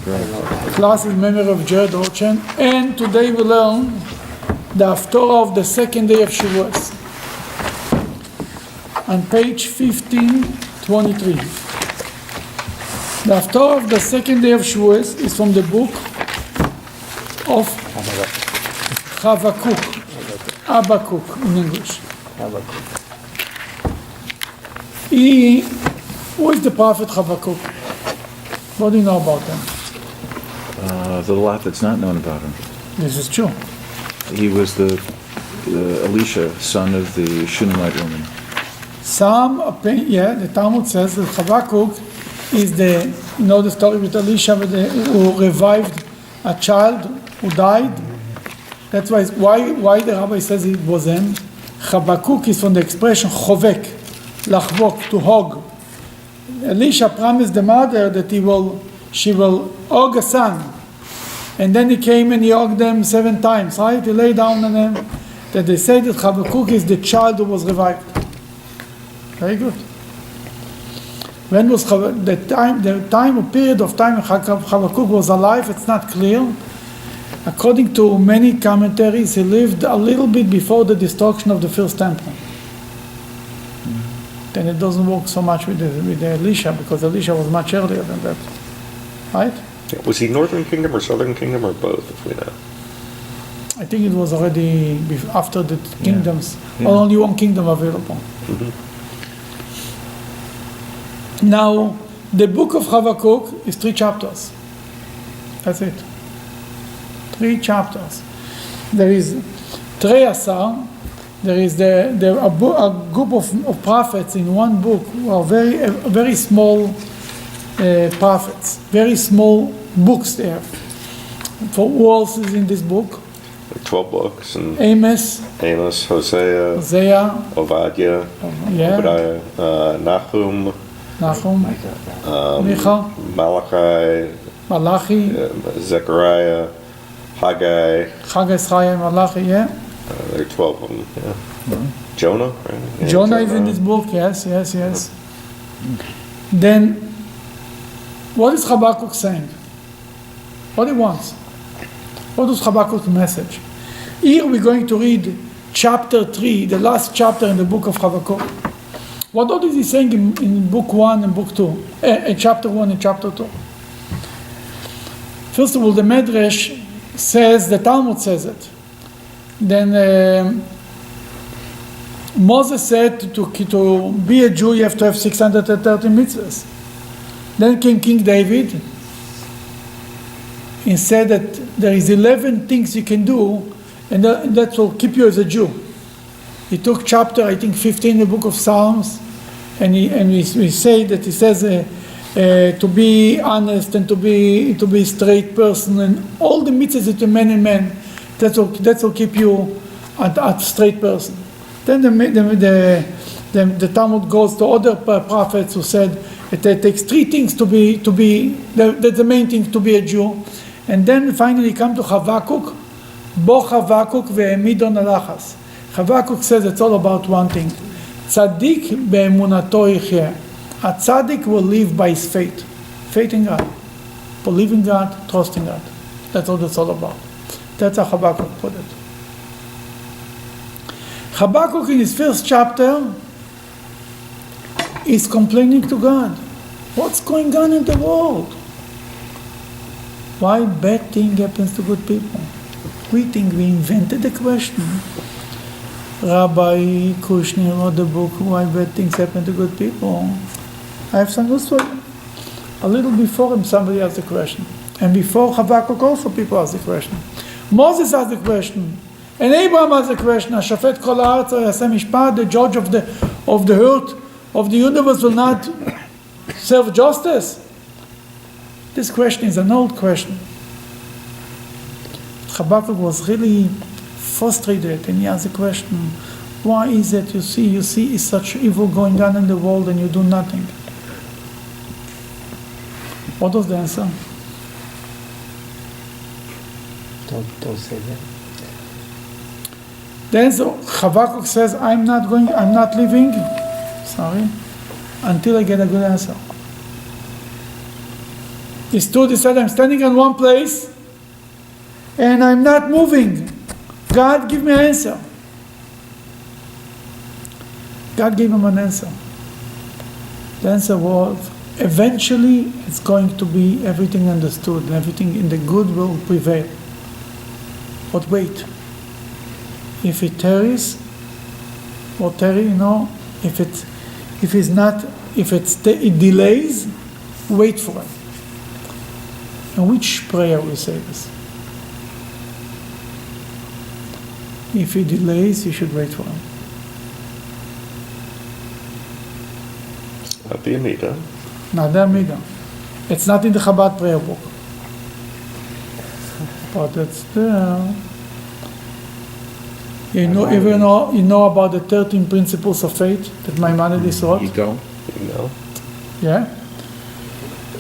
great. Class is memory of Jared Rochen. And today we learn the Haftorah of the second day of Shavuot. On page 1523. The Haftorah of the second day of Shavuot is from the book of Habakkuk in English. Who is the prophet Habakkuk? What do you know about him? There's a lot that's not known about him. This is true. He was the Elisha, son of the Shunammite woman. The Talmud says that Habakkuk is the story with Elisha who revived a child who died. That's why the rabbi says it was him. Habakkuk is from the expression chovek, lachvok, to hog. Elisha promised the mother that she will hog a son. And then he came and he hogged them 7 times, right? He lay down on them. That they say that Habakkuk is the child who was revived. Very good. When was the period of time Habakkuk was alive? It's not clear. According to many commentaries, he lived a little bit before the destruction of the first temple. Then it doesn't work so much with Elisha, because Elisha was much earlier than that, right? Was he Northern Kingdom or Southern Kingdom or both, if we know? I think it was already after the kingdoms, only one kingdom available. Mm-hmm. Now, the book of Habakkuk is 3 chapters. That's it. 3 chapters. There is Treyasar. There is a group of prophets in one book who are very small prophets, very small books there. For who else is in this book? 12 books. And Amos, Hosea, Obadiah, Obadiah, Nahum, Micha, Malachi, Zechariah, Haggai, Malachi, there are 12 of them, yeah. Mm-hmm. Jonah, right? Yeah, Jonah is in this book, yes. Then, what is Habakkuk saying? What he wants? What is Habakkuk's message? Here we're going to read chapter 3, the last chapter in the book of Habakkuk. What is he saying in book 1 and book 2? Chapter 1 and chapter 2. First of all, the Medrash says, the Talmud says it. Then Moses said to be a Jew you have to have 630 mitzvahs. Then came King David and said that there is 11 things you can do and that will keep you as a Jew. He took chapter, I think 15 in the book of Psalms, and we say that he says to be honest and to be a straight person and all the mitzvahs that you man and man. That will keep you a straight person. Then the Talmud goes to other prophets who said it takes 3 things to be that's the main thing to be a Jew. And then finally come to Habakkuk. Bo Habakkuk ve'emidon alachas. Habakkuk says it's all about one thing. Tzaddik be'emunato yichyeh. A tzaddik will live by his faith. Faith in God. Believing God, trusting God. That's all it's all about. That's how Habakkuk put it. Habakkuk in his first chapter is complaining to God. What's going on in the world? Why bad thing happens to good people? We think we invented the question. Rabbi Kushner wrote the book, Why Bad Things Happen to Good People. I have some news for you. A little before him somebody asked the question. And before Habakkuk also people asked the question. Moses asked the question, and Abraham asked the question, Hashafet kol haaretz v'yaseh mishpat, the judge of the earth, of the universe will not serve justice? This question is an old question. Habakkuk was really frustrated, and he asked the question, why is it you see is such evil going on in the world and you do nothing? What was the answer? Don't say that. Then Habakkuk says, I'm not leaving, until I get a good answer. He stood, he said, I'm standing in one place and I'm not moving. God, give me an answer. God gave him an answer. The answer was, eventually it's going to be everything understood and everything in the good will prevail. But wait, if it tarries, or tarry, if it delays, wait for it. And which prayer we say this? If it delays, you should wait for him. Not the Amida. Not the Amida. It's not in the Chabad prayer book. But it's there. You know about the 13 principles of faith that Maimonides wrote? You don't? No. Yeah?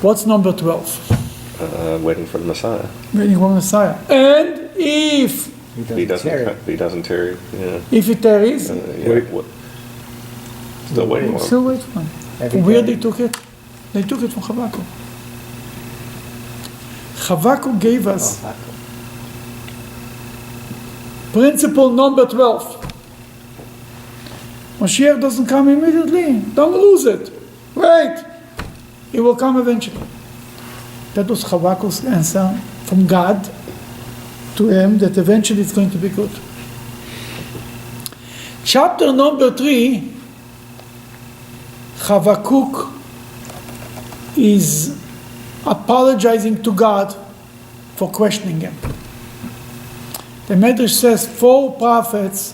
What's number 12? Waiting for the Messiah. Waiting for the Messiah. And if He doesn't tarry. Yeah. If it tarries, Wait. Still waiting for him. still wait for him. Every Where day. they took it? They took it from Habakkuk. Habakkuk gave us principle number 12. Mashiach doesn't come immediately. Don't lose it. Wait. It will come eventually. That was Habakkuk's answer from God to him, that eventually it's going to be good. Chapter number 3, Habakkuk is apologizing to God for questioning him. The Medrash says 4 prophets,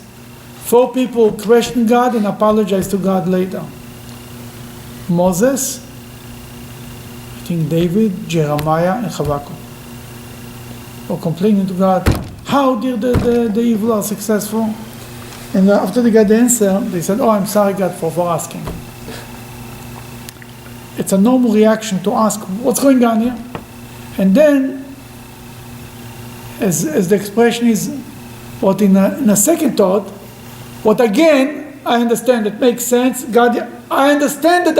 4 people questioned God and apologized to God later. Moses, I think David, Jeremiah, and Habakkuk. Or complaining to God, how did the evil are successful? And after they got the answer, they said, oh, I'm sorry, God, for asking. It's a normal reaction to ask, what's going on here? And then, as the expression is, what in a second thought, what again, I understand, it makes sense. God, I understand that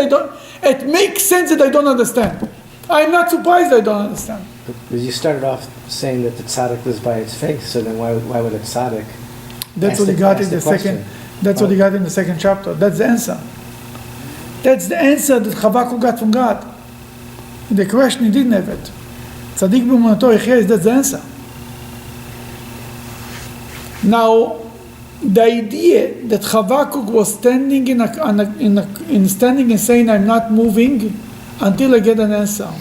it makes sense that I don't understand. I'm not surprised I don't understand. Because you started off saying that the tzaddik was by its faith, so then why would a tzaddik? That's what he got in the second. That's what he got in the second chapter. That's the answer. That's the answer that Habakkuk got from God. In the question, he didn't have it. Tzaddik b'emunato yechya, that's the answer. Now, the idea that Habakkuk was standing standing and saying, "I'm not moving until I get an answer."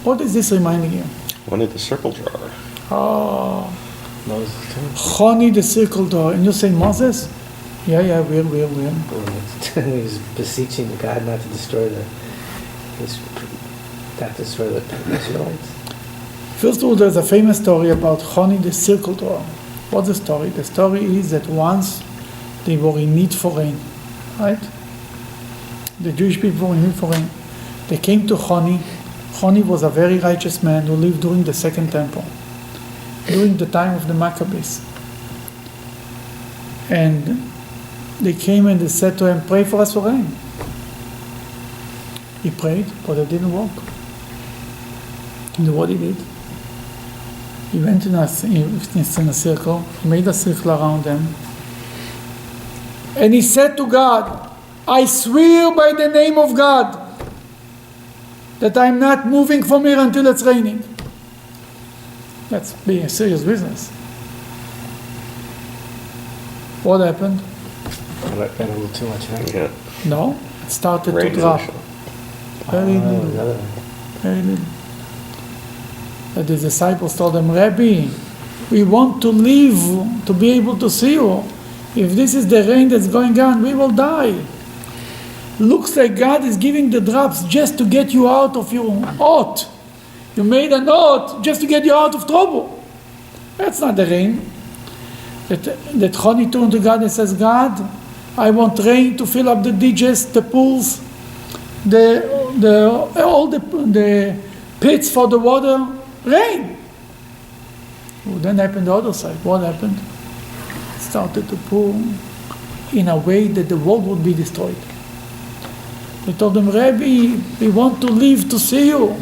What is this reminding you? Wanted the circle drawer. Oh, Moses too. Choni the circle door, and you say Moses? Yeah, we're. When he was beseeching God not to destroy the Israelites. First of all, there's a famous story about Choni the circle door. What's the story? The story is that once they were in need for rain, right? The Jewish people were in need for rain. They came to Choni. Choni was a very righteous man who lived during the Second Temple, during the time of the Maccabees. And they came and they said to him, pray for us for rain. He prayed, but it didn't work. You know what he did? He went in a circle, he made a circle around them, and he said to God, I swear by the name of God that I'm not moving from here until it's raining. That's being a serious business. What happened? Got a little too much rain. Yeah. No, it started Rain to drop. initial. Very the little. other one. Very little. But the disciples told him, Rabbi, we want to live, to be able to see you. If this is the rain that's going on, we will die. Looks like God is giving the drops just to get you out of your oath. You made an oath just to get you out of trouble. That's not the rain. That Choni turned to God and says, God, I want rain to fill up the ditches, the pools, all the pits for the water. Rain. Well, then happened the other side. What happened? It started to pour in a way that the world would be destroyed. They told him, Rabbi, we want to live to see you.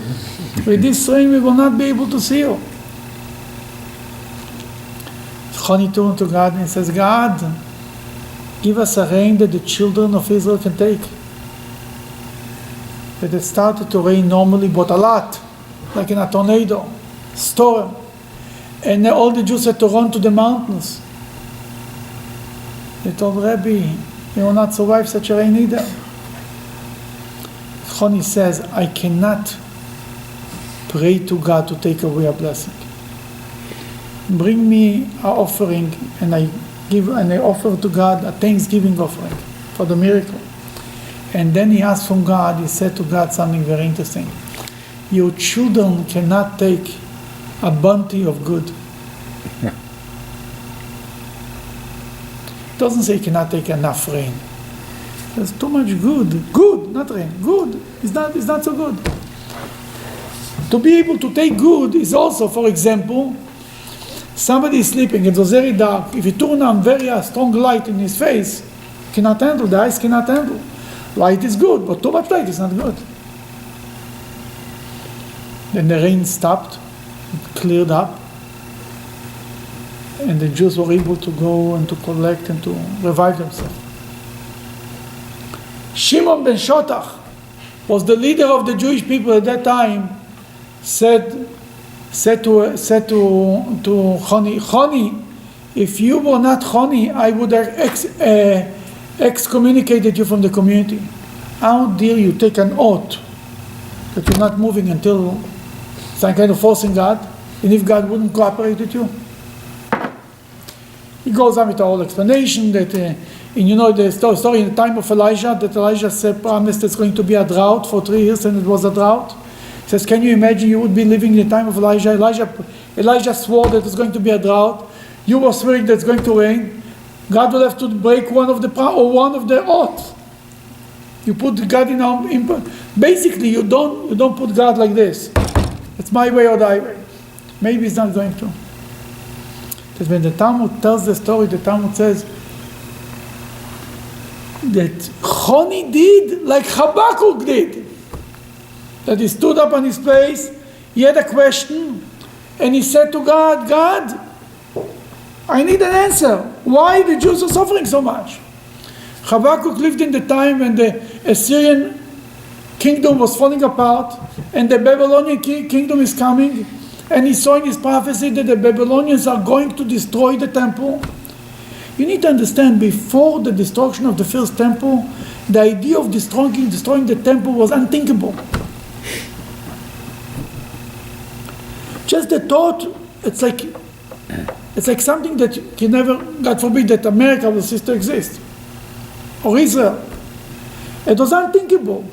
With this rain, we will not be able to see you. Choni turned to God and says, God, give us a rain that the children of Israel can take. But it started to rain normally, but a lot, like in a tornado, storm. And all the Jews had to run to the mountains. They told Rabbi, you will not survive such a rain either. Choni says, I cannot pray to God to take away a blessing. Bring me an offering, and I offer to God a thanksgiving offering for the miracle. And then he asked from God, he said to God something very interesting. Your children cannot take a bounty of good. It doesn't say you cannot take enough rain. There's too much good. Good, not rain. Good. It's not so good. To be able to take good is also, for example, somebody is sleeping, it was very dark. If you turn on very strong light in his face, cannot handle, the eyes cannot handle. Light is good, but too much light is not good. Then the rain stopped, it cleared up, and the Jews were able to go and to collect and to revive themselves. Shimon ben Shotach was the leader of the Jewish people at that time, said to Choni, Choni, if you were not Choni, I would have excommunicated you from the community. How dare you take an oath that you're not moving until some kind of forcing God, and if God wouldn't cooperate with you? He goes on with a whole explanation that, the story in the time of Elijah, that Elijah said, promised there's going to be a drought for 3 years, and it was a drought. He says, can you imagine you would be living in the time of Elijah? Elijah swore that it's going to be a drought. You were swearing that it's going to rain. God will have to break one of the oaths. You put God in basically you don't put God like this. It's my way or the highway. Maybe it's not going to. Because when the Talmud tells the story, the Talmud says that Choni did like Habakkuk did. That he stood up on his place, he had a question, and he said to God, God, I need an answer. Why the Jews are suffering so much? Habakkuk lived in the time when the Assyrian kingdom was falling apart, and the Babylonian kingdom is coming, and he saw in his prophecy that the Babylonians are going to destroy the temple. You need to understand, before the destruction of the first temple, the idea of destroying the temple was unthinkable. Just the thought, it's like something that you can never, God forbid, that America will cease to exist, or Israel. It was unthinkable.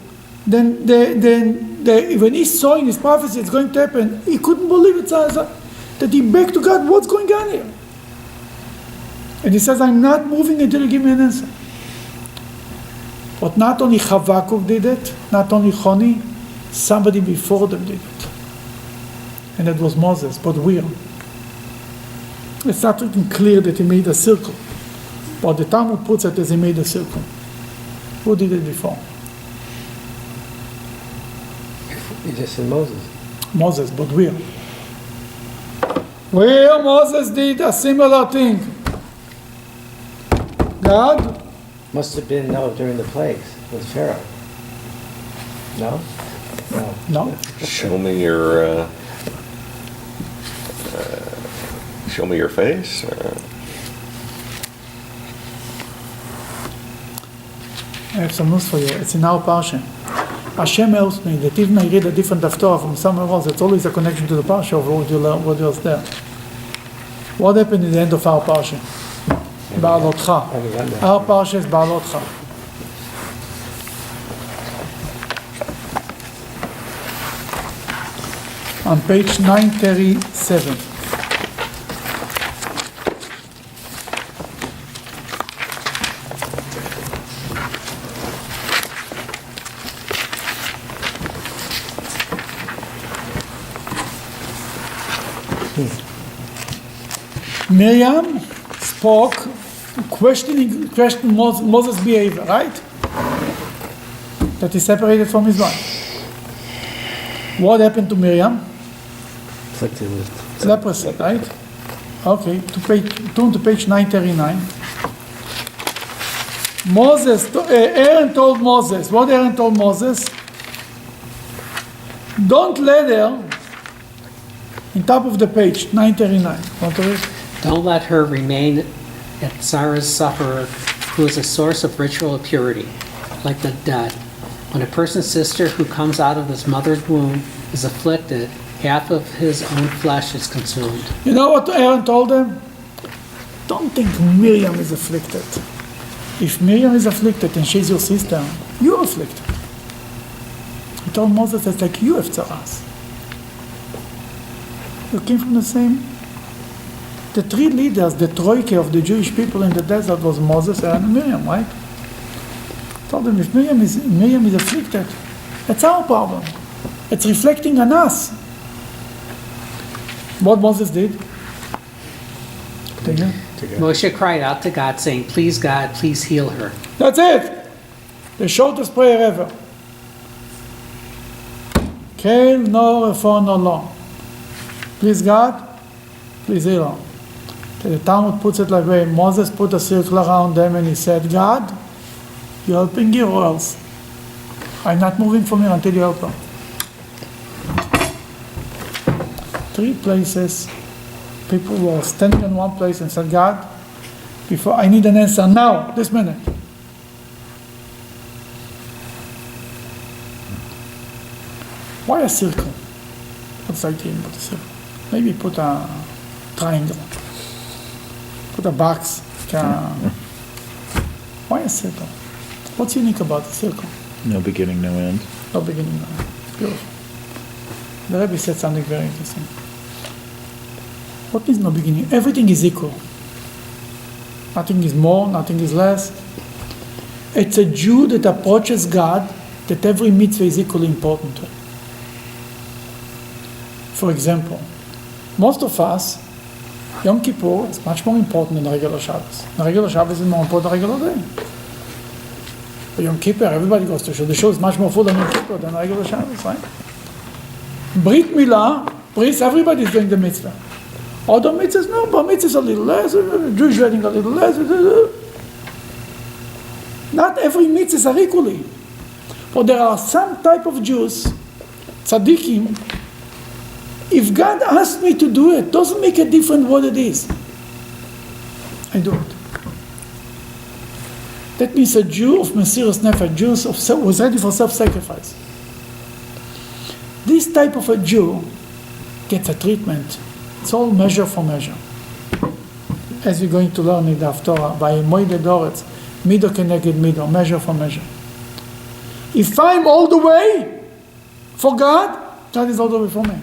Then when he saw in his prophecy it's going to happen, he couldn't believe it. That he begged to God, what's going on here? And he says, I'm not moving until you give me an answer. But not only Habakkuk did it, not only Choni, somebody before them did it. And that was Moses, but where? It's not written clear that he made a circle. But the Talmud puts it as he made a circle. Who did it before? You just said Moses. Moses, but where? Where Moses did a similar thing. God? Must have been, during the plagues with Pharaoh. No? No. Show me your face. I have some news for you. It's in our parsha. Hashem helps me that even I read a different Haftorah from somewhere else, it's always a connection to the parsha of what you learn, what was there. What happened in the end of our parsha? Ba'alotcha. Our parsha is Ba'alotcha. On page 937. Miriam spoke, questioned Moses' behavior, right? that he separated from his wife. What happened to Miriam? Afflicted with Leprosy, right? Okay, turn to page 939. Aaron told Moses, what Aaron told Moses? Don't let her, in top of the page, 939. Want to read? Don't let her remain at Sarah's sufferer, who is a source of ritual impurity, like the dead. When a person's sister who comes out of his mother's womb is afflicted, half of his own flesh is consumed. You know what Aaron told them? Don't think Miriam is afflicted. If Miriam is afflicted and she's your sister, you're afflicted. He told Moses, it's like you have tzaras. You came from the same. The three leaders, the troika of the Jewish people in the desert was Moses, Aaron, and Miriam, right? He told them, if Miriam is afflicted, that's our problem. It's reflecting on us. What Moses did? Moshe cried out to God, saying, "Please, God, please heal her." That's it. The shortest prayer ever. Kel no refon no lo. Please God, please heal her. The Talmud puts it like way. Moses put a circle around them and he said, God, you're helping here or else. I'm not moving from here until you help her. 3 places, people were standing in one place and said, God, before I need an answer now, this minute. Why a circle? What's the idea about a circle? Maybe put a triangle. Put a box. Why a circle? What's unique about a circle? No beginning, no end. No beginning, no end. Beautiful. The Rebbe said something very interesting. What means no beginning? Everything is equal. Nothing is more, nothing is less. It's a Jew that approaches God that every mitzvah is equally important to him. For example, most of us, Yom Kippur is much more important than regular Shabbos. The regular Shabbos is more important than regular day. For Yom Kippur, everybody goes to shul. The shul is much more full on Yom Kippur than regular Shabbos, right? Brit Milah, priest, everybody is doing the mitzvah. Other mitzvahs, no, but mitzvahs a little less, Jewish wedding a little less. Not every mitzvahs are equally. But there are some type of Jews, tzaddikim, if God asks me to do it, doesn't make a difference what it is. I do it. That means a Jew of Mesiras Nefesh, Jews was ready for self-sacrifice. This type of a Jew gets a treatment. It's all measure for measure. As we're going to learn in the Haftorah, by Moed Doretz, Mido Keneged Mido, measure for measure. If I'm all the way for God, God is all the way for me.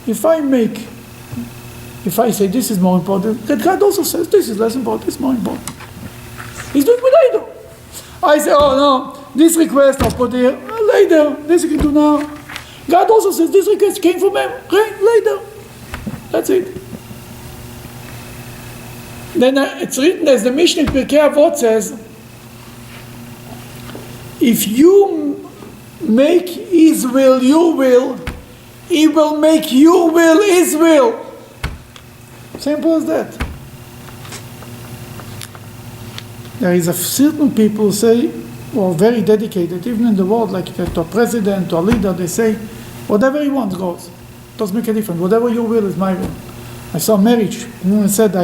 If I say this is more important, that God also says this is less important, this is more important. He's doing what I do. I say, oh no, this request I'll put here later, this you can do now. God also says this request came from him, later. That's it. Then it's written as the Mishnah in Pirkei Avot says, if you make his will your will, he will make your will his will. Simple as that. There is a certain people who say, or very dedicated, even in the world, like to a president, to a leader, they say, whatever he wants goes. Doesn't make a difference. Whatever your will is my will. I saw marriage. Woman said,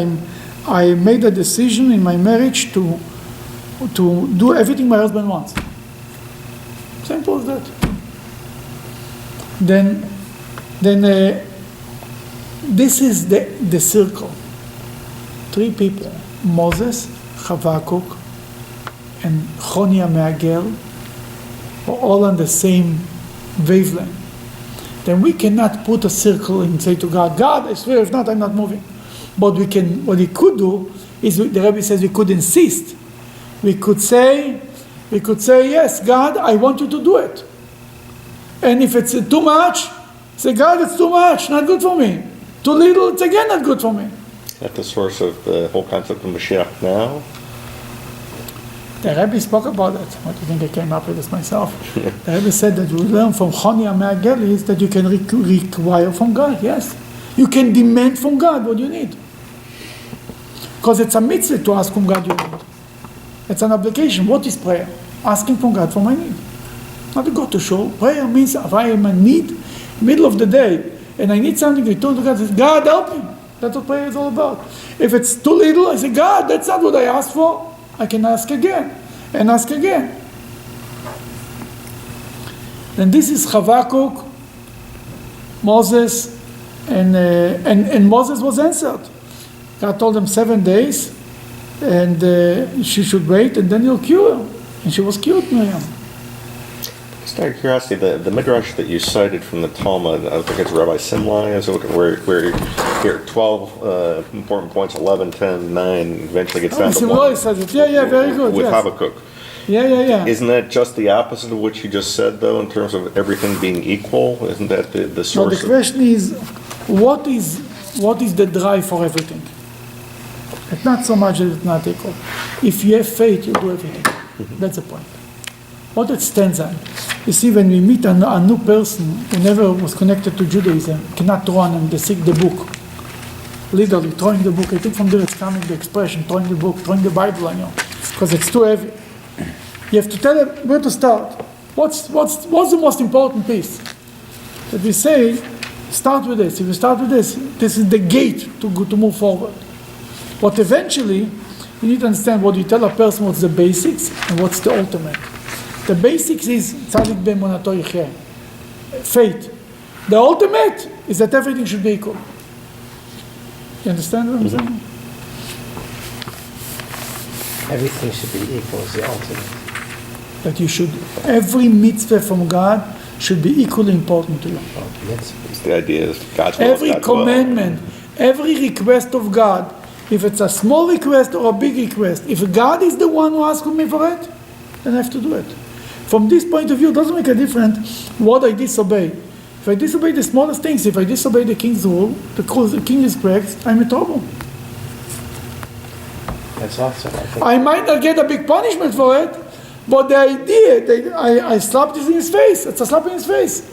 I made a decision in my marriage to do everything my husband wants. Simple as that. Then this is the circle. 3 people, Moses, Chavakuk, and Chonia Me'agel, are all on the same wavelength. Then we cannot put a circle and say to God, God, I swear, if not, I'm not moving. But what we could do is, the Rebbe says we could insist. We could say, yes, God, I want you to do it. And if it's too much, say, God, it's too much, not good for me. Too little, it's again not good for me. At the source of the whole concept of Mashiach now? The Rebbe spoke about it. What do you think I came up with this myself? The Rebbe said that we learn from Choni HaMe'agelis that you can require from God, yes. You can demand from God what you need. Because it's a mitzvah to ask from God you need. It's an obligation. What is prayer? Asking from God for my need. Not to go to show. Prayer means if I am in need, middle of the day, and I need something, I turn to God and say, God, help me. That's what prayer is all about. If it's too little, I say, God, that's not what I asked for. I can ask again, and ask again. And this is Habakkuk, Moses, and Moses was answered. God told him 7 days, and she should wait, and then he'll cure her. And she was cured, Miriam. Just out of curiosity, the midrash that you cited from the Talmud, I think it's Rabbi Simlai, is where here 12 important points, 11, 10, 9, eventually gets down to Simlai 1. says it. Yeah, very good. With Yes. Habakkuk. Yeah. Isn't that just the opposite of what you just said, though, in terms of everything being equal? Isn't that the So source the question is, what is the drive for everything? It's not so much that it's not equal. If you have faith, you do everything. That's the point. What it stands on. You see, when we meet a new person who never was connected to Judaism, cannot run and they seek the book. Literally, throwing the book. I think from there it's coming the expression, throwing the book, throwing the Bible on you, because it's too heavy. You have to tell them where to start. What's the most important piece? That we say, start with this. If you start with this, this is the gate to move forward. But eventually, you need to understand what you tell a person, what's the basics and what's the ultimate. The basics is tzadik be'emunato yichyeh, faith. The ultimate is that everything should be equal. You understand what I'm saying? Everything should be equal is the ultimate. That you should, every mitzvah from God should be equally important to you. the idea is God's will. Every God's will. commandment, every request of God, if it's a small request or a big request, if God is the one who asks me for it, then I have to do it. From this point of view, it doesn't make a difference what I disobey. If I disobey the smallest things, if I disobey the king's rule, the king is correct, I'm in trouble. That's awesome. I think I might not get a big punishment for it, but the idea, I slapped it in his face. It's a slap in his face.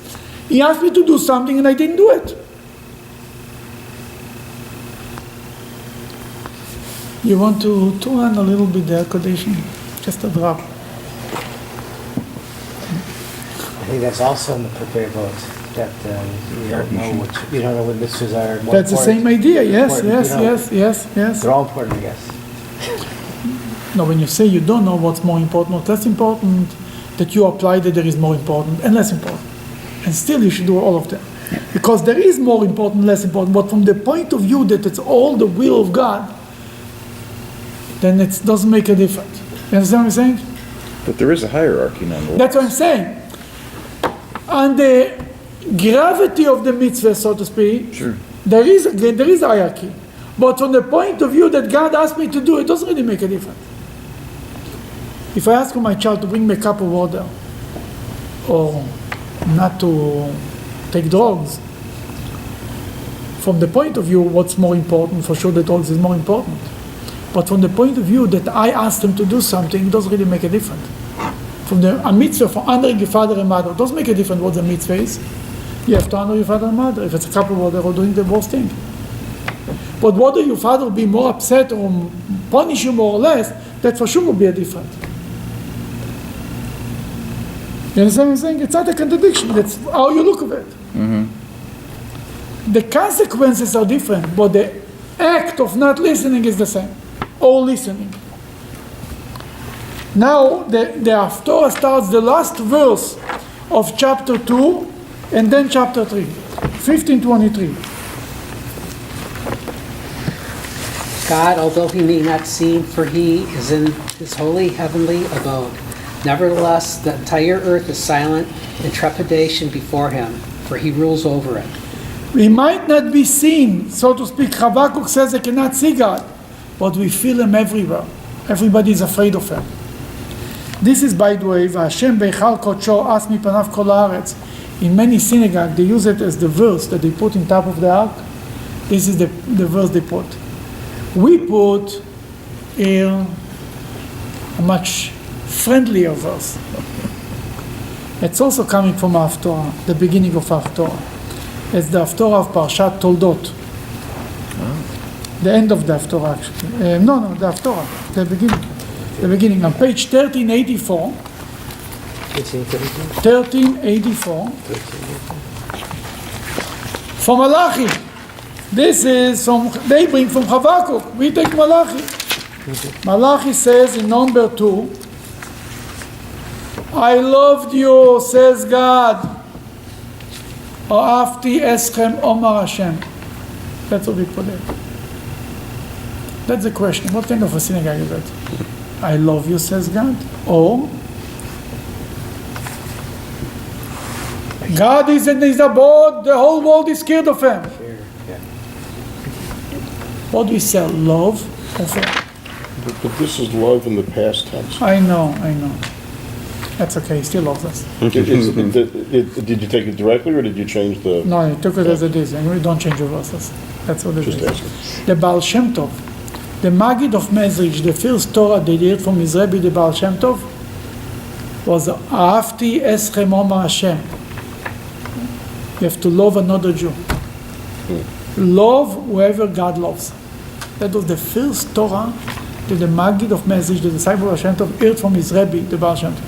He asked me to do something and I didn't do it. You want to run a little bit there, Kodesh? Just a drop. I think that's also in the prepared vote, that you don't know what mitzvahs are more That's the same important. idea, yes, Important, yes. They're all important, I guess. No, when you say you don't know what's more important, what's less important, that you apply that there is more important and less important. And still you should do all of them. Because there is more important, less important, but from the point of view that it's all the will of God, then it doesn't make a difference. You understand what I'm saying? But there is a hierarchy nonetheless. That's what I'm saying. And the gravity of the mitzvah, so to speak, Sure. there is a hierarchy. But from the point of view that God asked me to do, it doesn't really make a difference. If I ask my child to bring me a cup of water, or not to take drugs, from the point of view, what's more important? For sure, the drugs is more important. But from the point of view that I asked him to do something, it doesn't really make a difference. From a mitzvah for honoring your father and mother, it doesn't make a difference what the mitzvah is. You have to honor your father and mother. If it's a cup of water or doing the worst thing. But whether your father will be more upset or punish you more or less, that for sure will be a difference. You understand what I'm saying? It's not a contradiction. That's how you look at it. The consequences are different, but the act of not listening is the same. Or listening. Now, the Haftorah starts the last verse of chapter 2 and then chapter 3. 15:23. God, although he may not seem, for he is in his holy heavenly abode. Nevertheless, the entire earth is silent in trepidation before him, for he rules over it. We might not be seen, so to speak. Habakkuk says I cannot see God, but we feel him everywhere. Everybody is afraid of him. This is, by the way, V'Hashem beichal kodsho as mipanav kol haaretz. In many synagogues, they use it as the verse that they put on top of the ark. This is the verse they put. We put here a much friendlier verse. It's also coming from Haftorah, the beginning of Haftorah. It's the Haftorah of Parshat Toldot. The end of the Haftorah, actually. The Haftorah, the beginning. The beginning. On page 1384, 1384, from Malachi. This is they bring from Habakkuk. We take Malachi. Malachi says in number 2, I loved you, says God. Afti eschem omar Hashem. That's what we put there. That's the question. What kind of a synagogue is that? I love you, says God. Or God is abode, the whole world is scared of him. What do we say? Love or fear? But this is love in the past tense. I know. That's okay, he still loves us. Did you take it directly, or did you change the... No, he took it as it is, and we don't change the verses. That's what it Just is. asking. The Baal Shem Tov, the Maggid of Mezrich, the first Torah they did from his Rebbe, the Baal Shem Tov, was Ahafti eschem omar Hashem. You have to love another Jew. Love whoever God loves. That was the first Torah that the Maggid of Mezrich, the disciple of Shem Tov, heard from his Rebbe, the Baal Shem Tov,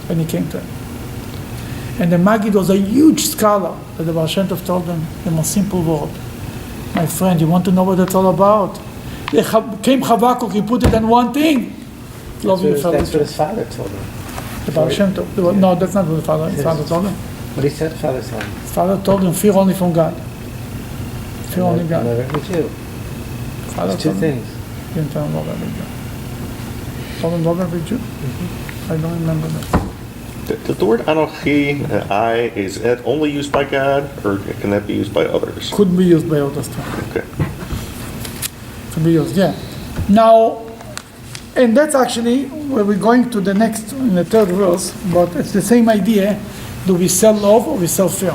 when he came to him. And the Maggid was a huge scholar, that the Baal Shem Tov told him the most simple word. My friend, you want to know what it's all about? Came Habakkuk, he put it in one thing. Love your fellow. That's what his father told him. The Baal Shem Tov. No, that's not what his father told him. What he said, father told him. His father told him, fear only from God. Fear only God. Love every Jew. Father There's two told him, things. he didn't tell him love every Jew. Told him love every Jew? I don't remember that. The word Anochi, I, is that only used by God, or can that be used by others? Could be used by others too. Okay. Could be used, yeah. Now, and that's actually where we're going to the next, in the third verse, but it's the same idea. Do we sell love or we sell fear?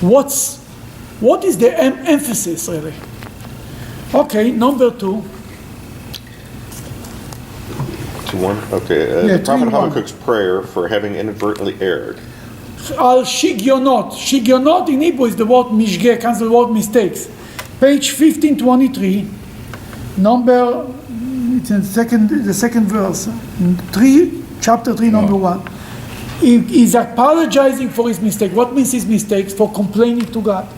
What is the emphasis, really? Okay, number 2. 2-1? Okay. Yeah, The Prophet 2-1. Habakkuk's prayer for having inadvertently erred. Al shigionot. Shigionot in Hebrew is the word mishgeh, comes the word mistakes. Page 1523, number, it's in the second verse, chapter 3, number 1. He's apologizing for his mistake. What means his mistakes? For complaining to God.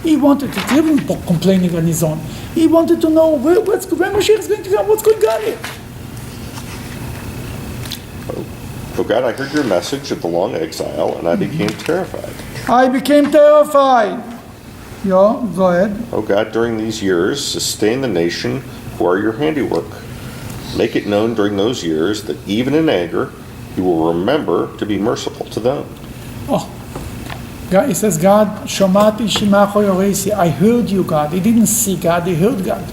He wanted to, he wasn't complaining on his own. He wanted to know when Mashiach is going to come, what's going on here. Oh God, I heard your message of the long exile, and I became terrified. I became terrified. Yeah, go ahead. Oh God, during these years, sustain the nation who are your handiwork. Make it known during those years that even in anger, you will remember to be merciful to them. Oh, God, he says, God, Shomati Shimacho Yoresi, I heard you, God. He didn't see God, he heard God.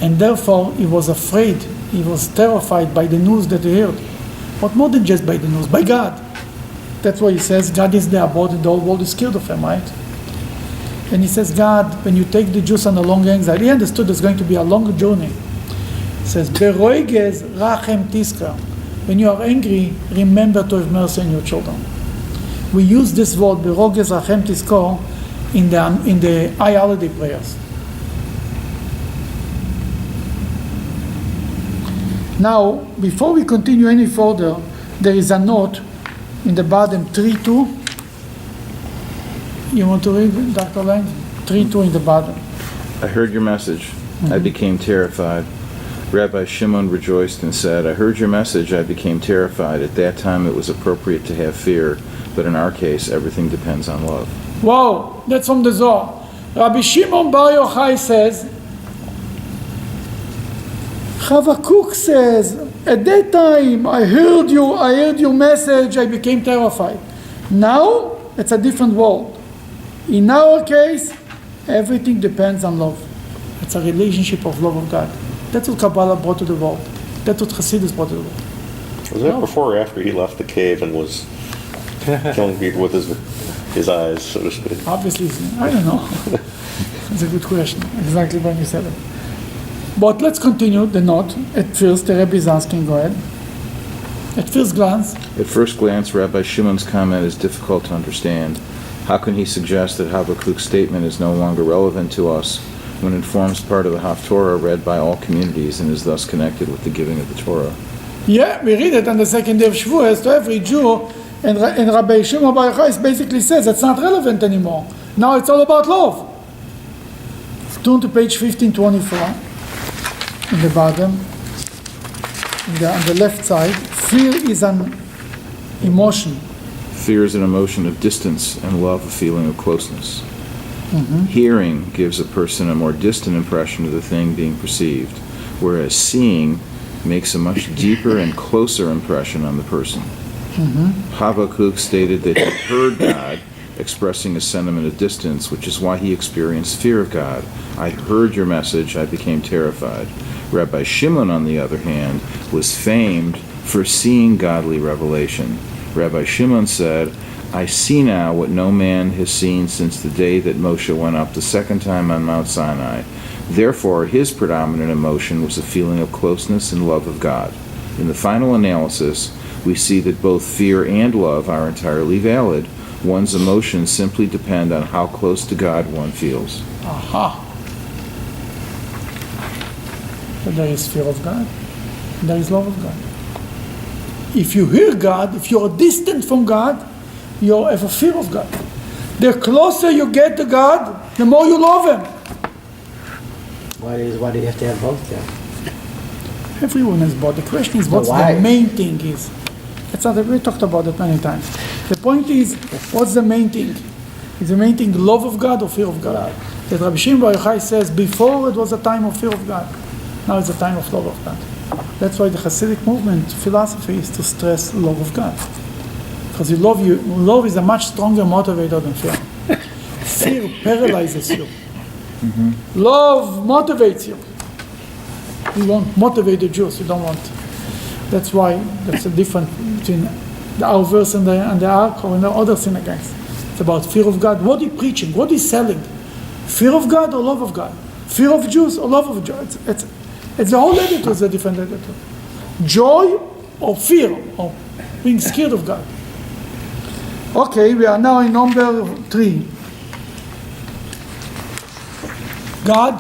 And therefore, he was afraid, he was terrified by the news that he heard. But more than just by the news, by God. That's why he says, God is the abode, and the whole world is scared of him, right? And he says, God, when you take the Jews on a long exile, he understood there's going to be a long journey. He says, Beroiges rachem tiskar. When you are angry, remember to have mercy on your children. We use this word, Beroiges rachem tiskar, in the high holiday prayers. Now, before we continue any further, there is a note in the bottom, 3.2. You want to read it, Dr. Lang? 3.2 in the bottom. I heard your message. I became terrified. Rabbi Shimon rejoiced and said, I heard your message. I became terrified. At that time, it was appropriate to have fear, but in our case, everything depends on love. Wow, that's from the Zohar. Rabbi Shimon Bar Yochai says, Habakkuk says, at that time, I heard your message, I became terrified. Now, it's a different world. In our case, everything depends on love. It's a relationship of love of God. That's what Kabbalah brought to the world. That's what Hasidus brought to the world. Was that before or after he left the cave and was killing people with his eyes, so to speak? Obviously, I don't know. It's a good question. Exactly when you said it. But let's continue the note. At first, the Rebbe is asking, go ahead. At first glance, Rabbi Shimon's comment is difficult to understand. How can he suggest that Habakkuk's statement is no longer relevant to us when it forms part of the Haftorah read by all communities and is thus connected with the giving of the Torah? yeah, we read it on the second day of Shavuot to every Jew, and Rabbi Shimon Bar Yochai basically says it's not relevant anymore. Now it's all about love. Turn to page 1524, in the bottom, on the left side. Fear is an emotion. Fear is an emotion of distance, and love a feeling of closeness. Hearing gives a person a more distant impression of the thing being perceived, whereas seeing makes a much deeper and closer impression on the person. Habakkuk stated that he heard God expressing a sentiment of distance, which is why he experienced fear of God. I heard your message, I became terrified. Rabbi Shimon, on the other hand, was famed for seeing godly revelation. Rabbi Shimon said, I see now what no man has seen since the day that Moshe went up the second time on Mount Sinai. Therefore, his predominant emotion was a feeling of closeness and love of God. In the final analysis, we see that both fear and love are entirely valid. One's emotions simply depend on how close to God one feels. Aha. But there is fear of God, and there is love of God. If you hear God, if you're distant from God, you have a fear of God. The closer you get to God, the more you love Him. Why do you have to have both then? Everyone has both. The question is, But what's why? the main thing is? It's not, we talked about it many times. The point is, what's the main thing? Is the main thing love of God or fear of God? Love. That Rabbi Shimon Bar Yochai says, before it was a time of fear of God. Now it's a time of love of God. That's why the Hasidic movement philosophy is to stress love of God. Because love is a much stronger motivator than fear. Fear paralyzes you. Love motivates you. You won't motivate the Jews, you don't want. That's why that's the difference between our verse and the Ark or in the other synagogues. It's about fear of God. What are you preaching? What are you selling? Fear of God or love of God? Fear of Jews or love of Jews? It's the whole attitude is a different attitude. Joy or fear or being scared of God. Okay, we are now in number 3. God,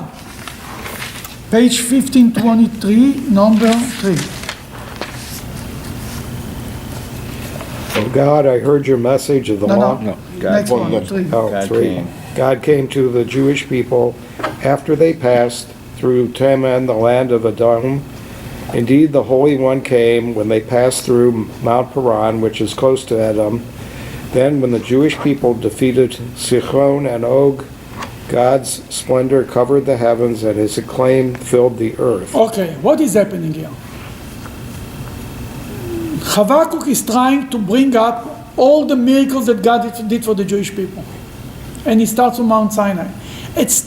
page 1523, number 3. Oh God, I heard your message of the law. God Next came. one, 3. Oh, God 3. came. God came to the Jewish people after they passed through Teman, the land of Edom. Indeed, the Holy One came when they passed through Mount Paran, which is close to Edom. Then, when the Jewish people defeated Sichon and Og, God's splendor covered the heavens and his acclaim filled the earth. Okay, what is happening here? Habakkuk is trying to bring up all the miracles that God did for the Jewish people. And he starts from Mount Sinai. It's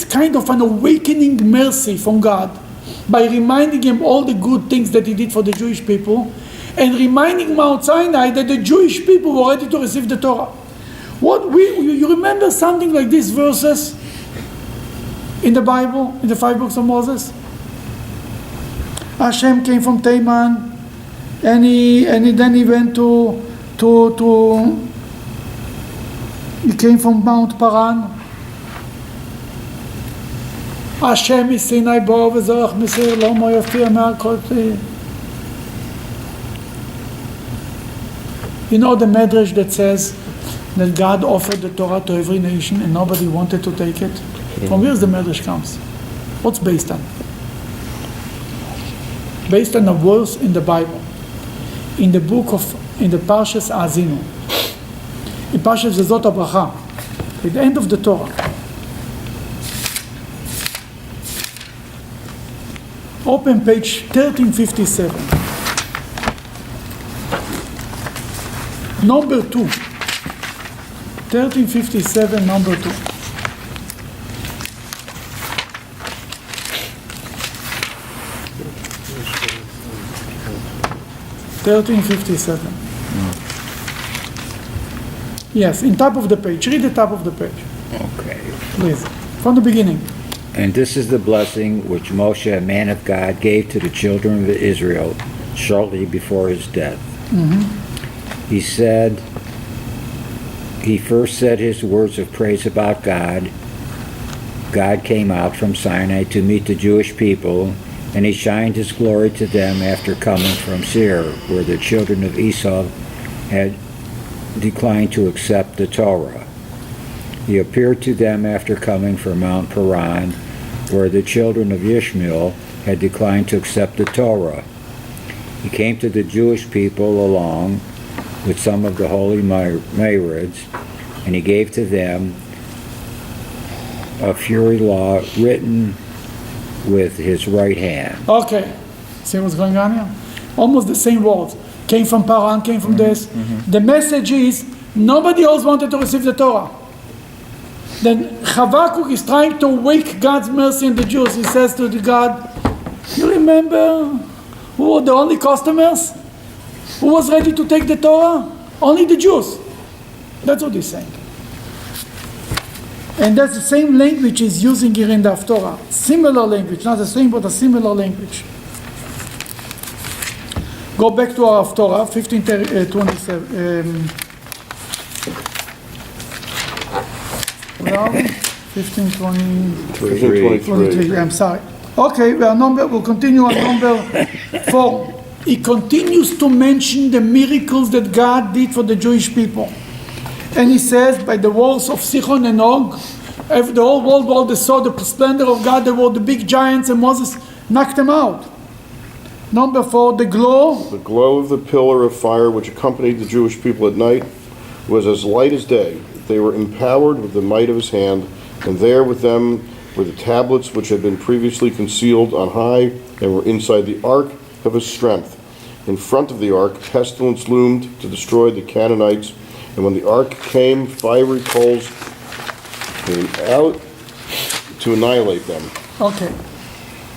kind of an awakening mercy from God by reminding him all the good things that he did for the Jewish people and reminding Mount Sinai that the Jewish people were ready to receive the Torah. You remember something like these verses in the Bible, in the 5 books of Moses? Hashem came from Teman, and then he went he came from Mount Paran. Hashem is Sinai bo v'zorach Misir lo mo yaftir me'akot. You know the Medrash that says that God offered the Torah to every nation and nobody wanted to take it? From where the Medrash comes? What's based on? Based on a verse in the Bible, in the Parshas Azinu, in Parshas Zezot HaBracha, at the end of the Torah. Open page 1357. Number 2. 1357, number 2. Yes, in top of the page. Read the top of the page. Okay. Please. From the beginning. And this is the blessing which Moshe, a man of God, gave to the children of Israel shortly before his death. He said, he first said his words of praise about God. God came out from Sinai to meet the Jewish people, and he shined his glory to them after coming from Seir, where the children of Esau had declined to accept the Torah. He appeared to them after coming from Mount Paran, where the children of Ishmael had declined to accept the Torah. He came to the Jewish people along with some of the holy Marids, and he gave to them a fury law written with his right hand. Okay, see what's going on here? Almost the same words. Came from Paran, came from this. The message is, nobody else wanted to receive the Torah. Then Habakkuk is trying to wake God's mercy on the Jews. He says to the God, you remember who were the only customers? Who was ready to take the Torah? Only the Jews. That's what he's saying. And that's the same language he's using here in the Haftorah. Similar language, not the same, but a similar language. Go back to our Haftorah, 1527. Well, 1523. I'm sorry. Okay, we'll continue on number 4. He continues to mention the miracles that God did for the Jewish people. And he says, by the walls of Sichon and Og, the whole world, they saw the splendor of God. There were the big giants, and Moses knocked them out. Number 4, the glow. The glow of the pillar of fire which accompanied the Jewish people at night was as light as day. They were empowered with the might of his hand, and there with them were the tablets which had been previously concealed on high and were inside the ark of his strength. In front of the ark, pestilence loomed to destroy the Canaanites, and when the ark came, fiery coals came out to annihilate them. Okay.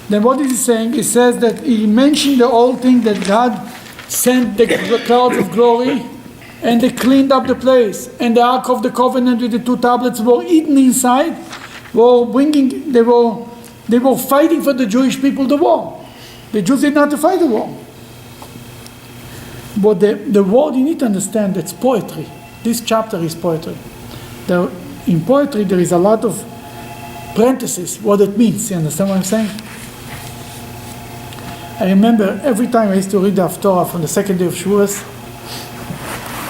Then what is he saying? He says that he mentioned the whole thing that God sent the clouds of glory, and they cleaned up the place. And the Ark of the Covenant with the 2 tablets were eaten inside. They were fighting for the Jewish people the war. The Jews did not fight the war. But the word, you need to understand, it's poetry. This chapter is poetry. In poetry, there is a lot of parentheses, what it means. You understand what I'm saying? I remember every time I used to read the Haftorah from the second day of Shavuot,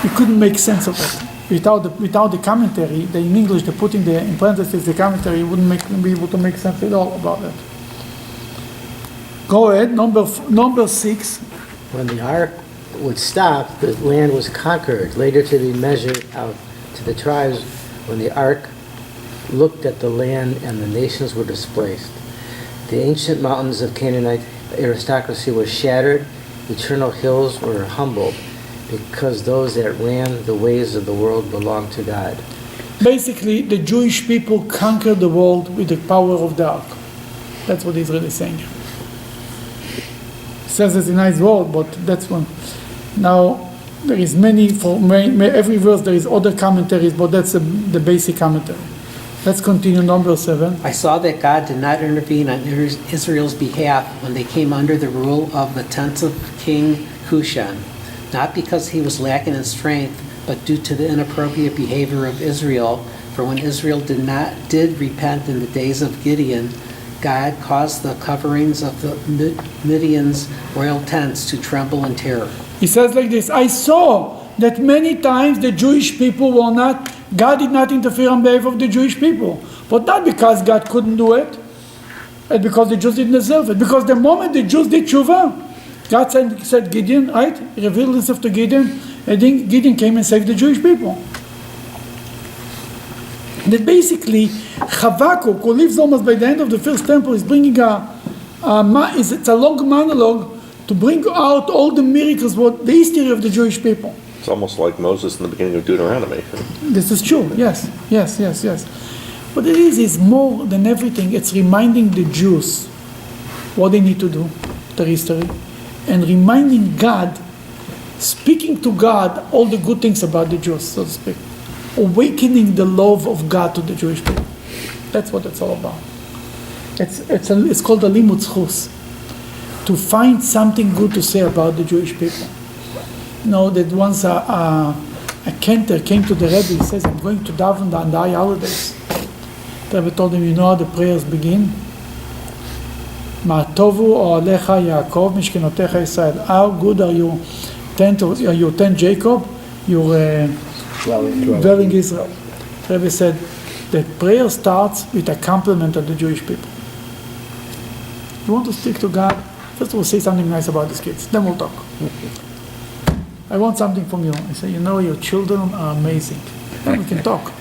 you couldn't make sense of it. Without the commentary, in English, they put in parentheses the commentary, you wouldn't be able to make sense at all about it. Go ahead, number 6. When the ark would stop, the land was conquered, later to be measured out to the tribes. When the ark looked at the land and the nations were displaced. The ancient mountains of Canaanite aristocracy were shattered, eternal hills were humbled, because those that ran the ways of the world belonged to God. Basically, the Jewish people conquered the world with the power of the ark. That's what he's really saying. He says it's a nice word, but that's one. Now, there is every verse there is other commentaries, but that's the basic commentary. Let's continue, number 7. I saw that God did not intervene on Israel's behalf when they came under the rule of the tents of King Cushan, not because he was lacking in strength, but due to the inappropriate behavior of Israel. For when Israel did repent in the days of Gideon, God caused the coverings of the Midian's royal tents to tremble in terror. He says like this, I saw that many times the Jewish people God did not interfere on behalf of the Jewish people. But not because God couldn't do it, and because the Jews didn't deserve it. Because the moment the Jews did tshuva, God said Gideon, right? He revealed himself to Gideon, and then Gideon came and saved the Jewish people. That basically, Habakkuk, who lives almost by the end of the first temple, is bringing it's a long monologue to bring out all the miracles, the history of the Jewish people. It's almost like Moses in the beginning of Deuteronomy. This is true, yes. What it is more than everything, it's reminding the Jews what they need to do, their history, and reminding God, speaking to God all the good things about the Jews, so to speak. Awakening the love of God to the Jewish people. That's what it's all about. It's called a limud zchus, to find something good to say about the Jewish people. You know, that once a cantor came to the Rebbe, he says, I'm going to daven on the high holidays. The Rebbe told him, you know how the prayers begin? Ma'atovu o alecha Yaakov, mishkenotecha Israel. How good are you, tent Jacob, your dwelling Israel? The Rebbe said, the prayer starts with a compliment of the Jewish people. You want to stick to God? First we'll say something nice about these kids, then we'll talk. I want something from you. I say, you know, your children are amazing. Then we can talk.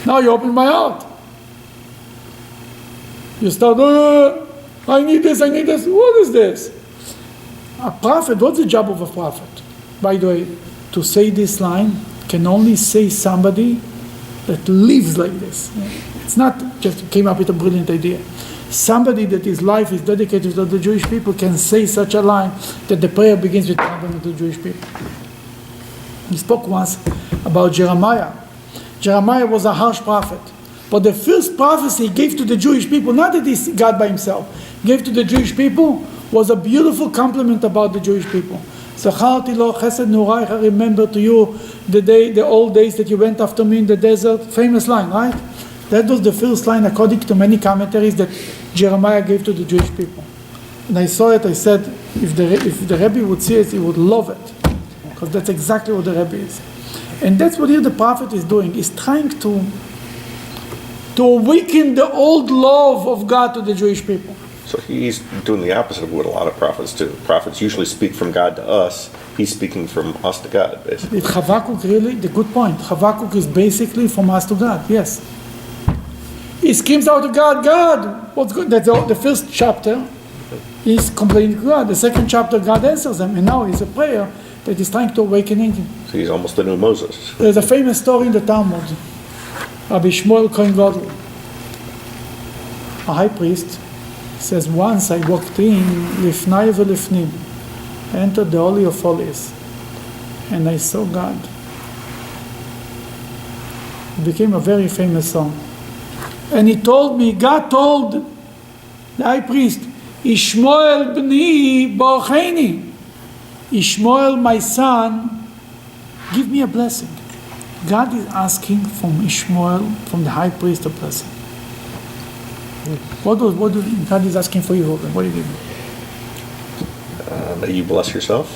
Now you open my heart. You start, I need this. What is this? A prophet, what's the job of a prophet? By the way, to say this line can only say somebody that lives like this. It's not just came up with a brilliant idea. Somebody that his life is dedicated to the Jewish people can say such a line that the prayer begins with compliment to the Jewish people. He spoke once about Jeremiah. Jeremiah was a harsh prophet. But the first prophecy he gave to the Jewish people, not that he's God by himself, gave to the Jewish people, was a beautiful compliment about the Jewish people. Zacharti lo chesed nuraich, I remember to you the old days that you went after me in the desert. Famous line, right? That was the first line, according to many commentaries, that Jeremiah gave to the Jewish people. And I saw it, I said, if the Rebbe would see it, he would love it. Because that's exactly what the Rebbe is. And that's what here the prophet is doing. He's trying to awaken the old love of God to the Jewish people. So he's doing the opposite of what a lot of prophets do. Prophets usually speak from God to us. He's speaking from us to God, basically. Habakkuk, really, the good point. Habakkuk is basically from us to God, yes. He screams out to God, God, what's good? That's the first chapter. He's complaining to God. The second chapter, God answers him. And now it's a prayer that he's trying to awaken him. So he's almost the new Moses. There's a famous story in the Talmud. Rabbi Shmuel Kohen Gadol, a high priest, says, once I walked in, lifnai velifnim, I entered the Holy of Holies, and I saw God. It became a very famous song. And he told me, God told the high priest, Ishmael b'ni borcheni, Ishmael, my son, give me a blessing. God is asking from Ishmael, from the high priest, a blessing. What do God is asking for you? What do you give me? That you bless yourself.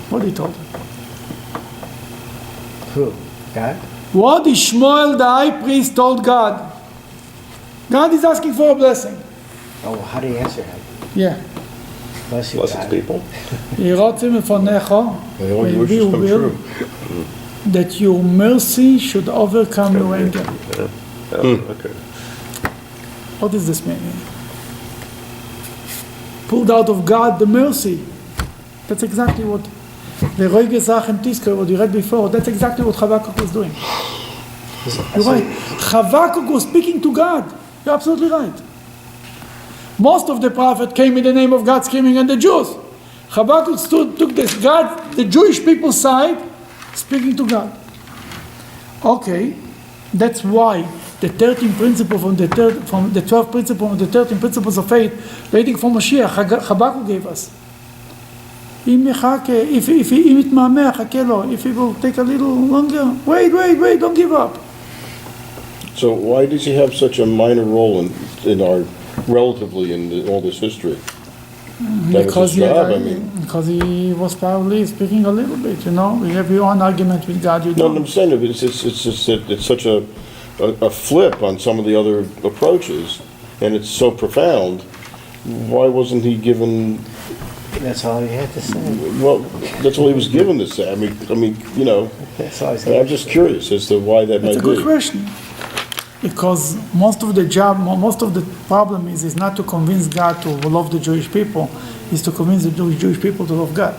What he told him? Who? God? What Ishmael, the high priest, told God. God is asking for a blessing. Oh, how do you answer him? Yeah. Bless you, Bless God. his people. Yiratzim lefanecha, May all your may wishes be come will, true. that your mercy should overcome your anger. Yeah. Okay. What does this mean? Pulled out of God the mercy. That's exactly what the Roige Zachem Tisker, what you read before, that's exactly what Habakkuk was doing. You're right. Habakkuk was speaking to God. You're absolutely right. Most of the prophet came in the name of God screaming at the Jews. Habakkuk took this God, the Jewish people's side, speaking to God. Okay, that's why the 13 principles from the 12 principles, the 13 principles of faith, waiting for Mashiach, Habakkuk gave us. If it will take a little longer, wait, don't give up. So why does he have such a minor role in our, relatively, in all this history? That was his job, I mean. Because he was probably speaking a little bit, you know. We have your own argument with God, you No, don't. I'm saying it's just that it's such a flip on some of the other approaches, and it's so profound. Why wasn't he given? That's all he had to say. Well, that's all he was given to say. I mean, you know. That's all he's I'm just curious as to why that That's might a good be. question. Because most of the problem is not to convince God to love the Jewish people, is to convince the Jewish people to love God.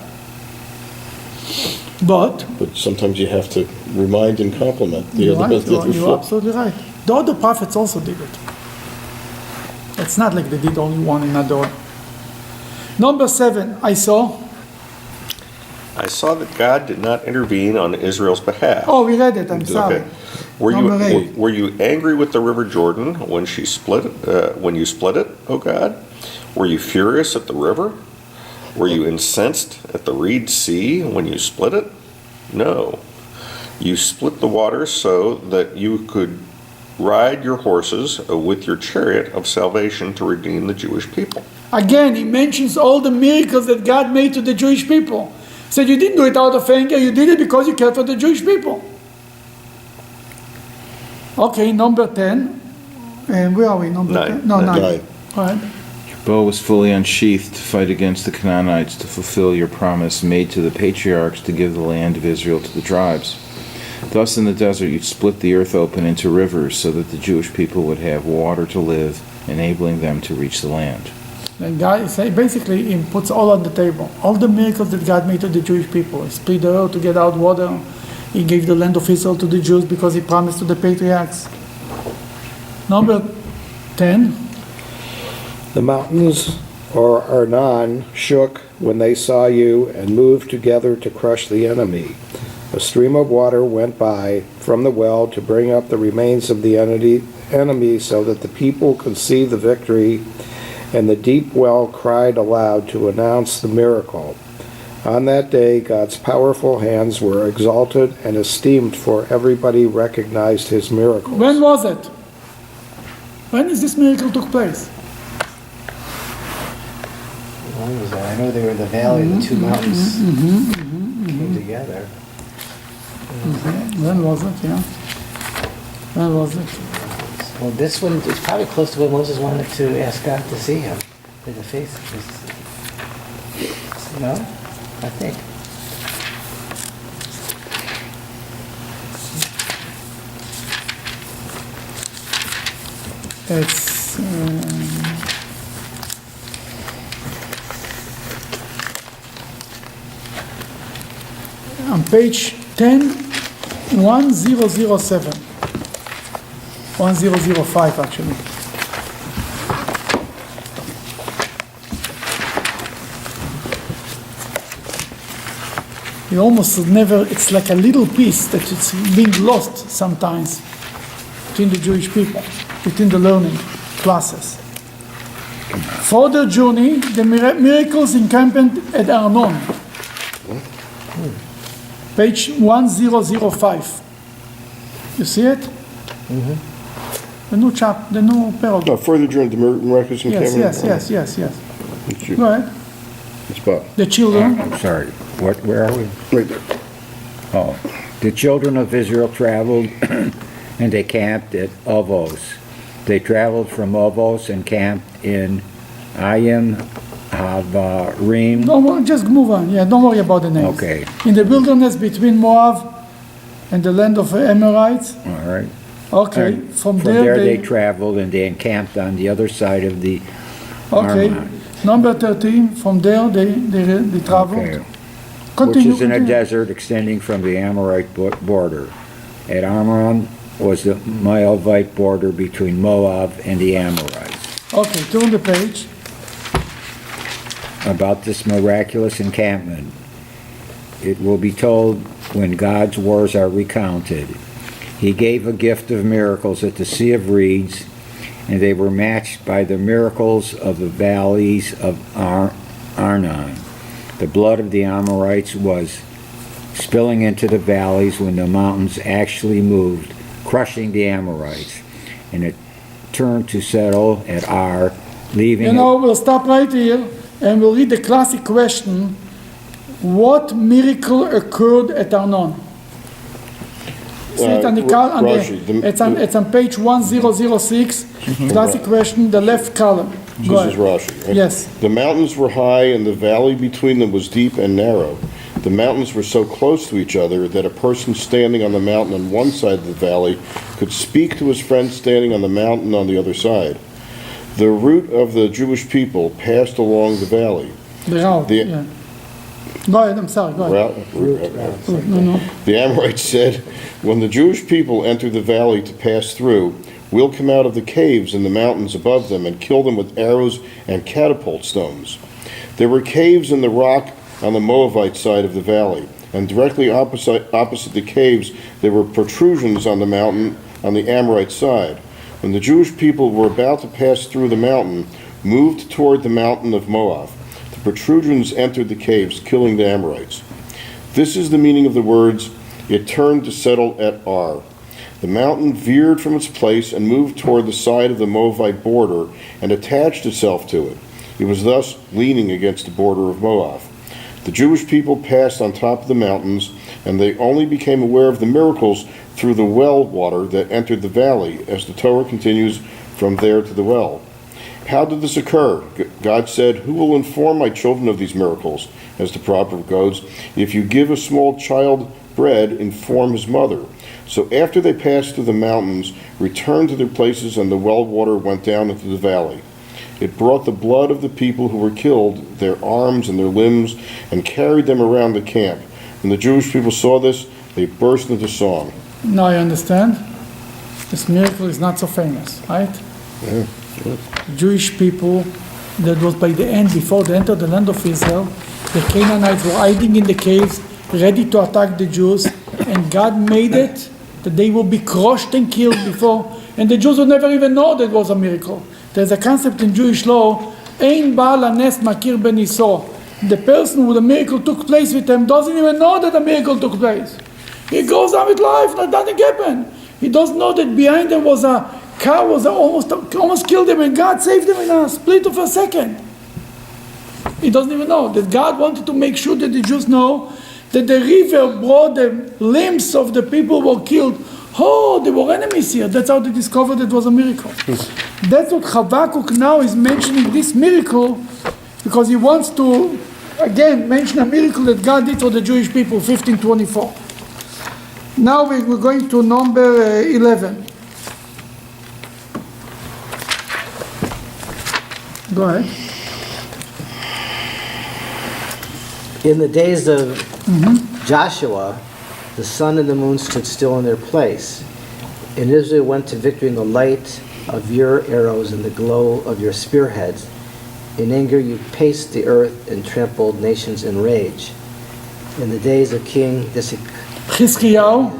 But sometimes you have to remind and compliment the you're other. right, you're absolutely right. The other prophets also did it. It's not like they did only one and not the other. Number 7, I saw I saw that God did not intervene on Israel's behalf. Oh, we read it, I'm sorry. Okay. Number 8. Were you angry with the river Jordan when you split it, O God? Were you furious at the river? Were you incensed at the Reed Sea when you split it? No. You split the water so that you could ride your horses with your chariot of salvation to redeem the Jewish people. Again, he mentions all the miracles that God made to the Jewish people. He said you didn't do it out of anger, you did it because you cared for the Jewish people. Okay, number 10. And where are we? Number 9. 10? No, 9. 9. All right. Your bow was fully unsheathed to fight against the Canaanites to fulfill your promise made to the patriarchs to give the land of Israel to the tribes. Thus in the desert you split the earth open into rivers so that the Jewish people would have water to live, enabling them to reach the land. And God basically he puts all on the table. All the miracles that God made to the Jewish people. He split the earth to get out water. He gave the land of Israel to the Jews because he promised to the patriarchs. Number 10. The mountains, or Arnon, shook when they saw you and moved together to crush the enemy. A stream of water went by from the well to bring up the remains of the enemy so that the people could see the victory, and the deep well cried aloud to announce the miracle. On that day, God's powerful hands were exalted and esteemed, for everybody recognized his miracles. When was it? When is this miracle took place? When was that? I know they were in the valley, the two mountains came together. When was it? Yeah. When was it? Well, this one is probably close to when Moses wanted to ask God to see him in the face. No? I think. It's on page 10, 1007. 1005 actually. You almost never, it's like a little piece that it's being lost sometimes between the Jewish people, between the learning classes. For the journey, the miracles encamped at Arnon. Page 1005. You see it? The new the new paragraph. No, further journey to miraculous encampment. Yes. It's you. Go ahead. It's Bob. The children. I'm sorry, where are we? Right there. Oh, the children of Israel traveled and they camped at Ovos. They traveled from Ovos and camped in Ayim Havarim. No, just move on. Yeah, don't worry about the names. Okay. In the wilderness between Moab and the land of the Amorites. All right. Okay. From From there they traveled and they encamped on the other side of the Okay. Arnon. Number 13. From there they traveled. Okay. Continue. Which is in a continue. desert extending from the Amorite border. At Arnon was the Moabite border between Moab and the Amorites. Okay. Turn the page. About this miraculous encampment, it will be told when God's wars are recounted. He gave a gift of miracles at the Sea of Reeds, and they were matched by the miracles of the valleys of Arnon. The blood of the Amorites was spilling into the valleys when the mountains actually moved, crushing the Amorites, and it turned to settle at Ar, leaving You know, we'll stop right here and we'll read the classic question. What miracle occurred at Arnon? See it on the Rashi, it's on page 1006. Classic question, the left column. Go This is ahead. Rashi, right? Yes. The mountains were high and the valley between them was deep and narrow. The mountains were so close to each other that a person standing on the mountain on one side of the valley could speak to his friend standing on the mountain on the other side. The route of the Jewish people passed along the valley. The route, The- yeah. Go ahead, I'm sorry, go ahead. No. The Amorites said, when the Jewish people enter the valley to pass through, we'll come out of the caves in the mountains above them and kill them with arrows and catapult stones. There were caves in the rock on the Moabite side of the valley. and directly opposite the caves there were protrusions on the mountain on the Amorite side. When the Jewish people were about to pass through the mountain, moved toward the mountain of Moab, the protrusions entered the caves, killing the Amorites. This is the meaning of the words, "It turned to settle at Ar." The mountain veered from its place and moved toward the side of the Moabite border and attached itself to it. It was thus leaning against the border of Moab. The Jewish people passed on top of the mountains, and they only became aware of the miracles through the well water that entered the valley, as the Torah continues from there to the well. How did this occur? God said, "Who will inform my children of these miracles?" As the proverb goes, "If you give a small child bread, inform his mother." So after they passed through the mountains, returned to their places, and the well water went down into the valley. It brought the blood of the people who were killed, their arms and their limbs, and carried them around the camp. When the Jewish people saw this, they burst into song. Now I understand. This miracle is not so famous, right? Yeah. The Jewish people, that was by the end, before they entered the land of Israel, the Canaanites were hiding in the caves, ready to attack the Jews, and God made it that they will be crushed and killed before, and the Jews would never even know that was a miracle. There's a concept in Jewish law, Ein Baal Hanes Makir Beniso. The person who the miracle took place with him doesn't even know that the miracle took place. He goes on with life, nothing happened. He doesn't know that behind him was a car, almost killed him, and God saved him in a split of a second. He doesn't even know that God wanted to make sure that the Jews know that the river brought the limbs of the people who were killed. Oh, there were enemies here. That's how they discovered it was a miracle. That's what Habakkuk now is mentioning, this miracle, because he wants to, again, mention a miracle that God did for the Jewish people, 1524. Now we're going to number 11. Go ahead. In the days of Joshua, the sun and the moon stood still in their place, and Israel went to victory in the light of your arrows and the glow of your spearheads. In anger you paced the earth and trampled nations in rage. In the days of King Chizkiyahu.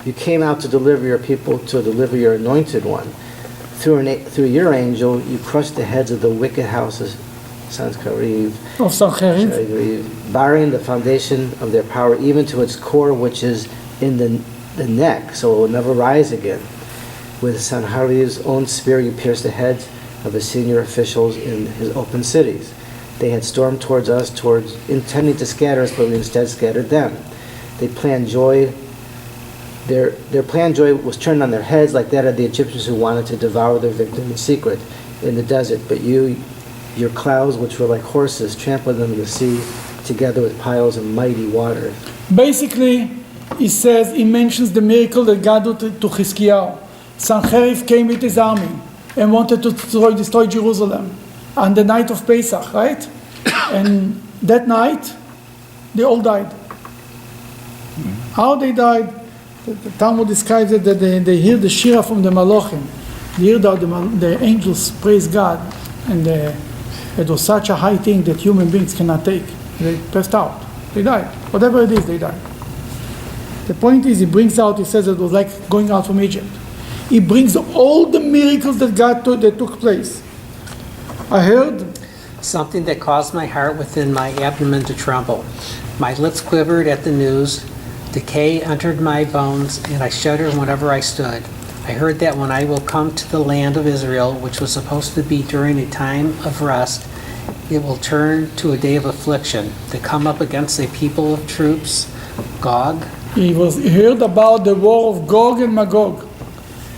you came out to deliver your people, to deliver your anointed one. Through your angel, you crushed the heads of the wicked houses, Sancheriv, Of Sancheriv. barring the foundation of their power even to its core, which is in the neck, so it will never rise again. With Sancheriv's own spear, you pierced the heads of the senior officials in his open cities. They had stormed towards us, intending to scatter us, but we instead scattered them. They planned joy. Their planned joy was turned on their heads like that of the Egyptians who wanted to devour their victim in secret in the desert. But your clouds, which were like horses, trampled them in the sea together with piles of mighty waters. Basically, he mentions the miracle that God did to Chizkiyahu. Sancheriv came with his army and wanted to destroy Jerusalem on the night of Pesach, right? And that night, they all died. How they died? The Talmud describes it that they hear the Shira from the Malachim. They hear the angels praise God, and it was such a high thing that human beings cannot take. They passed out. They died. Whatever it is, they died. The point is, he says it was like going out from Egypt. He brings all the miracles that that took place. I heard Something that caused my heart within my abdomen to tremble. My lips quivered at the news. Decay entered my bones, and I shuddered whenever I stood. I heard that when I will come to the land of Israel, which was supposed to be during a time of rest, it will turn to a day of affliction, to come up against a people of troops, Gog. he heard about the war of Gog and Magog.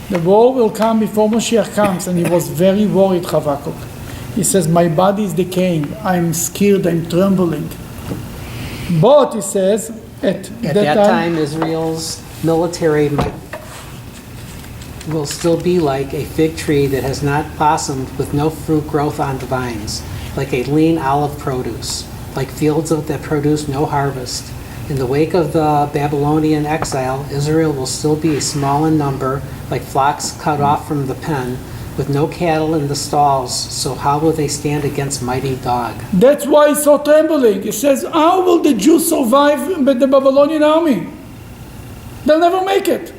The war will come before Moshiach comes, and he was very worried, Habakkuk. He says, my body is decaying. I'm scared, I'm trembling. But, he says, at that time, Israel's military might will still be like a fig tree that has not blossomed with no fruit growth on the vines, like a lean olive produce, like fields that produce no harvest. In the wake of the Babylonian exile, Israel will still be small in number, like flocks cut off from the pen, with no cattle in the stalls, so how will they stand against mighty God? That's why he's so trembling. It says, how will the Jews survive with the Babylonian army? They'll never make it.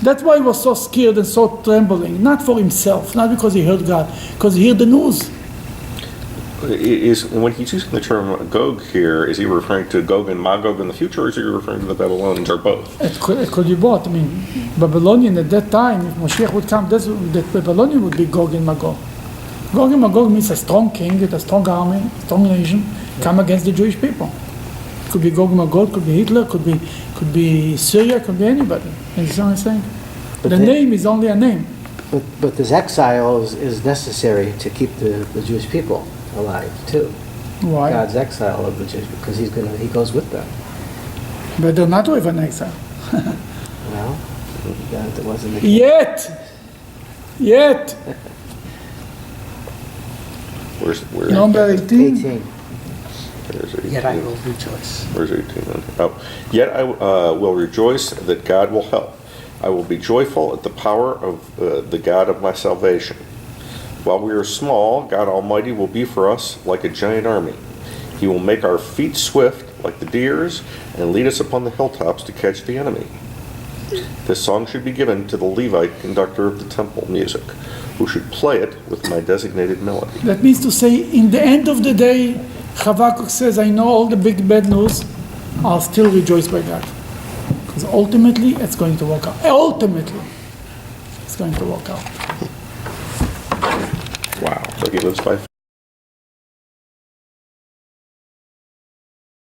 That's why he was so scared and so trembling. Not for himself, not because he heard God, because he heard the news. When he's using the term Gog here, is he referring to Gog and Magog in the future, or is he referring to the Babylonians, or both? It could be both. I mean, Babylonian at that time, if Moshiach would come, that Babylonian would be Gog and Magog. Gog and Magog means a strong king with a strong army, a strong nation, come against the Jewish people. Could be Gog and Magog, could be Hitler, could be Syria, could be anybody. You understand what I'm saying? But The name is only a name. But this exile is necessary to keep the Jewish people alive too. Why? God's exile of the Jews, because he goes with them. But they're not with an exile. Well, that wasn't the case. Yet. Where's Number 18. 18. There's 18. Yet I will rejoice. Where's 18 then? Oh, yet I will rejoice that God will help. I will be joyful at the power of the God of my salvation. While we are small, God Almighty will be for us like a giant army. He will make our feet swift like the deer's and lead us upon the hilltops to catch the enemy. This song should be given to the Levite conductor of the temple music, who should play it with my designated melody. That means to say, in the end of the day, Habakkuk says, I know all the big bad news, I'll still rejoice by God. Because ultimately, it's going to work out. Ultimately, it's going to work out. Wow. So he lives by